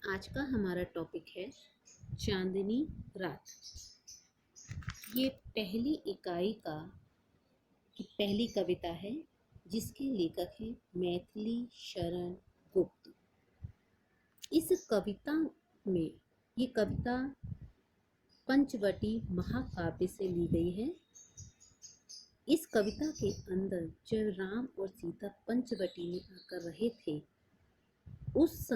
आज का हमारा टॉपिक है चांदनी रात। ये पहली कविता है जिसके लेखक हैं मैथिली शरण गुप्त। इस कविता में ये कविता पंचवटी महाकाव्य से ली गई है। इस कविता के अंदर जब राम और सीता पंचवटी में आकर रहे थे उस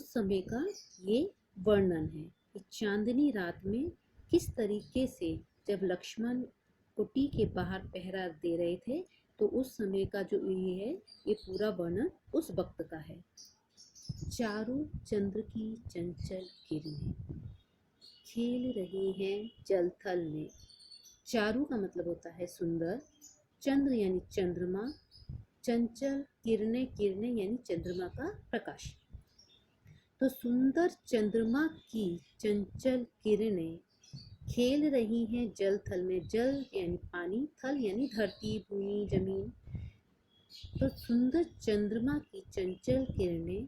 समय का ये वर्णन है कि चांदनी रात में किस तरीके से जब लक्ष्मण कुटी के बाहर पहरा दे रहे थे तो उस समय का जो ये है ये पूरा वर्णन उस वक्त का है। चारों चंद्र की चंचल किरणें खेल रही हैं जल थल में। चारों का मतलब होता है सुंदर, चंद्र यानी चंद्रमा, चंचल किरणें, किरणें यानी चंद्रमा का प्रकाश। तो सुंदर चंद्रमा की चंचल किरणें खेल रही हैं जल थल में। जल यानी पानी, थल यानी धरती, भूमि, जमीन। तो सुंदर चंद्रमा की चंचल किरणें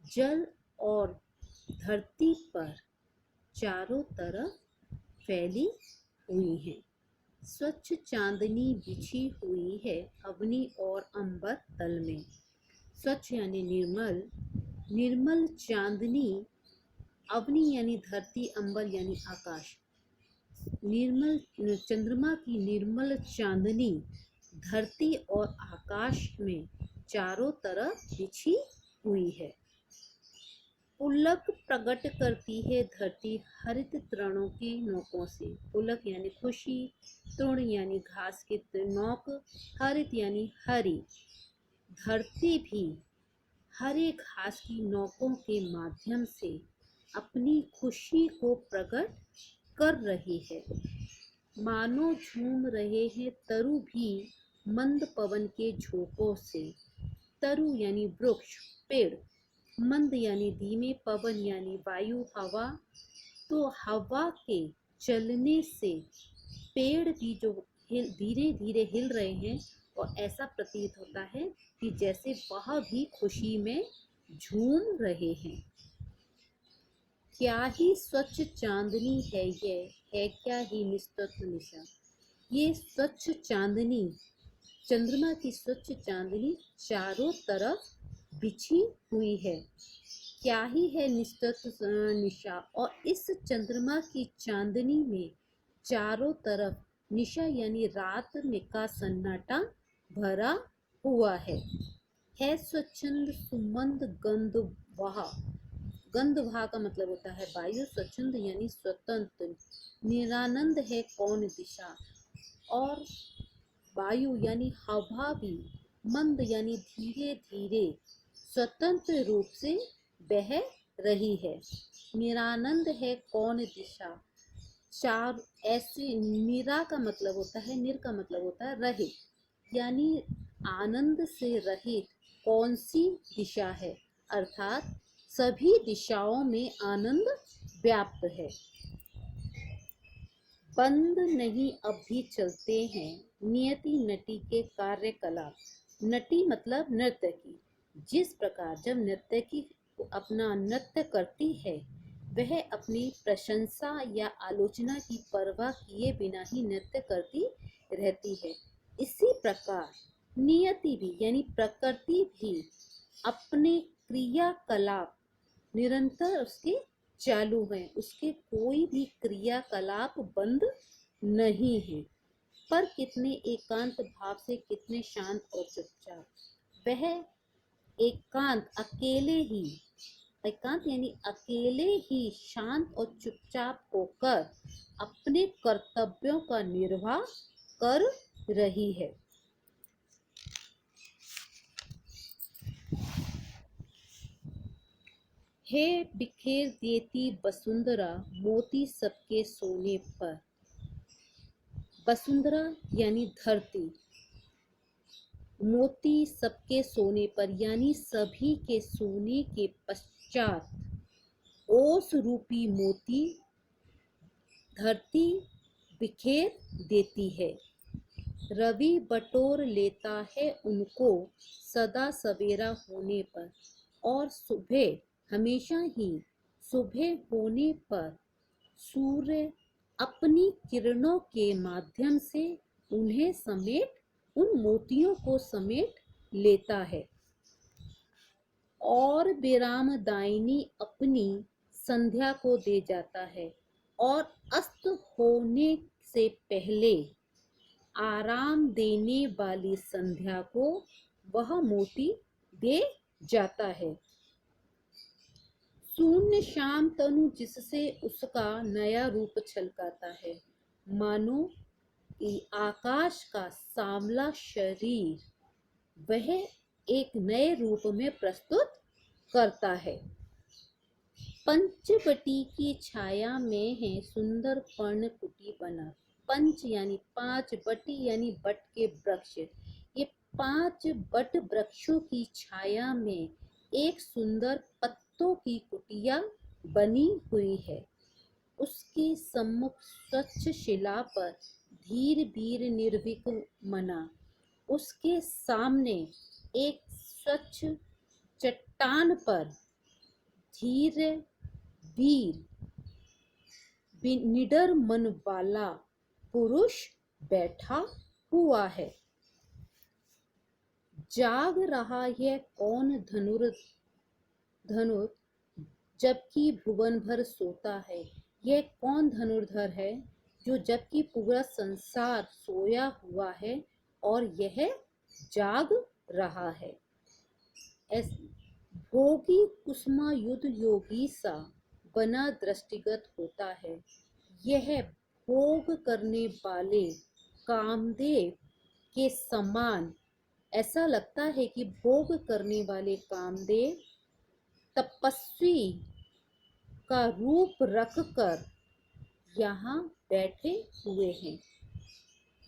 जल और धरती पर चारों तरफ फैली हुई हैं। स्वच्छ चांदनी बिछी हुई है अवनी और अंबर तल में। स्वच्छ यानी निर्मल, निर्मल चांदनी, अवनी यानी धरती, अंबर यानी आकाश। निर्मल चंद्रमा की निर्मल चांदनी धरती और आकाश में चारों तरफ बिछी हुई है। पुलक प्रकट करती है धरती हरित तृणों के नोकों से। पुलक यानी खुशी, तृण यानी घास के नोक, हरित यानी हरी। धरती भी हरे घास की नोकों के माध्यम से अपनी खुशी को प्रकट कर रही है। मानो झूम रहे हैं तरु भी मंद पवन के झोंकों से। तरु यानी वृक्ष, पेड़, मंद यानी धीमे, पवन यानी वायु, हवा। तो हवा के चलने से पेड़ भी जो धीरे धीरे हिल रहे हैं और ऐसा प्रतीत होता है कि जैसे वह भी खुशी में झूम रहे हैं। क्या ही स्वच्छ चांदनी है ये, है क्या ही निस्तब्ध निशा। ये स्वच्छ चांदनी, चंद्रमा की स्वच्छ चांदनी चारों तरफ बिछी हुई है। क्या ही है निस्तब्ध निशा। और इस चंद्रमा की चांदनी में चारों तरफ निशा यानी रात में का सन्नाटा भरा हुआ है। स्वच्छंद सुमंद गंध वहा। गंध वहा का मतलब होता है वायु। स्वच्छंद यानी स्वतंत्र, निरानंद है कौन दिशा। और वायु यानी हवा भी मंद यानी धीरे धीरे स्वतंत्र रूप से बह रही है। निरानंद है कौन दिशा। चार ऐसे, निरा का मतलब होता है, निर का मतलब होता है रहित, यानी आनंद से रहित कौन सी दिशा है, अर्थात सभी दिशाओं में आनंद व्याप्त है। बंद नहीं अब भी चलते हैं नियति नटी के कार्यकलाप। नटी मतलब नर्तकी। जिस प्रकार जब नर्तकी अपना नृत्य करती है वह अपनी प्रशंसा या आलोचना की परवाह किए बिना ही नृत्य करती रहती है। इसी प्रकार नियति भी यानी प्रकृति भी अपने क्रियाकलाप निरंतर उसके चालू हैं। उसके कोई भी क्रियाकलाप बंद नहीं है। पर कितने एकांत भाव से, कितने शांत और चुपचाप। वह एकांत यानी अकेले ही शांत और चुपचाप होकर अपने कर्तव्यों का निर्वाह कर रही है। हे बिखेर देती वसुंधरा मोती सबके सोने पर। वसुंधरा यानी धरती, मोती सबके सोने पर यानी सभी के सोने के पश्चात ओस रूपी मोती धरती बिखेर देती है। रवि बटोर लेता है उनको सदा सवेरा होने पर, और सुबह हमेशा ही सुबह होने पर सूर्य अपनी किरणों के माध्यम से उन्हें समेट उन मोतियों को समेट लेता है। और विराम दायिनी अपनी संध्या को दे जाता है, और अस्त होने से पहले आराम देने वाली संध्या को वह मोती दे जाता है। शून्य श्याम तनु जिससे उसका नया रूप छलकाता है, मानो कि आकाश का सांवला शरीर वह एक नए रूप में प्रस्तुत करता है। पंचवटी की छाया में है सुंदर पर्णकुटी बना। पंच यानी पांच, बटी यानी बट के वृक्ष। ये 5 बट वृक्षों की छाया में एक सुंदर पत्तों की कुटिया बनी हुई है। उसके सम्मुख स्वच्छ शिला पर धीर वीर निर्भीक मना। उसके सामने एक स्वच्छ चट्टान पर धीर वीर निडर मन वाला पुरुष बैठा हुआ है। जाग रहा यह कौन धनुर जबकि भुवन भर सोता है। यह कौन धनुर्धर है जो जबकि पूरा संसार सोया हुआ है और यह जाग रहा है। भोगी कुसुमायुध योगी सा बना दृष्टिगत होता है। यह भोग करने वाले कामदेव के समान ऐसा लगता है कि भोग करने वाले कामदेव तपस्वी का रूप रखकर यहाँ बैठे हुए हैं,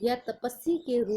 या तपस्वी के रूप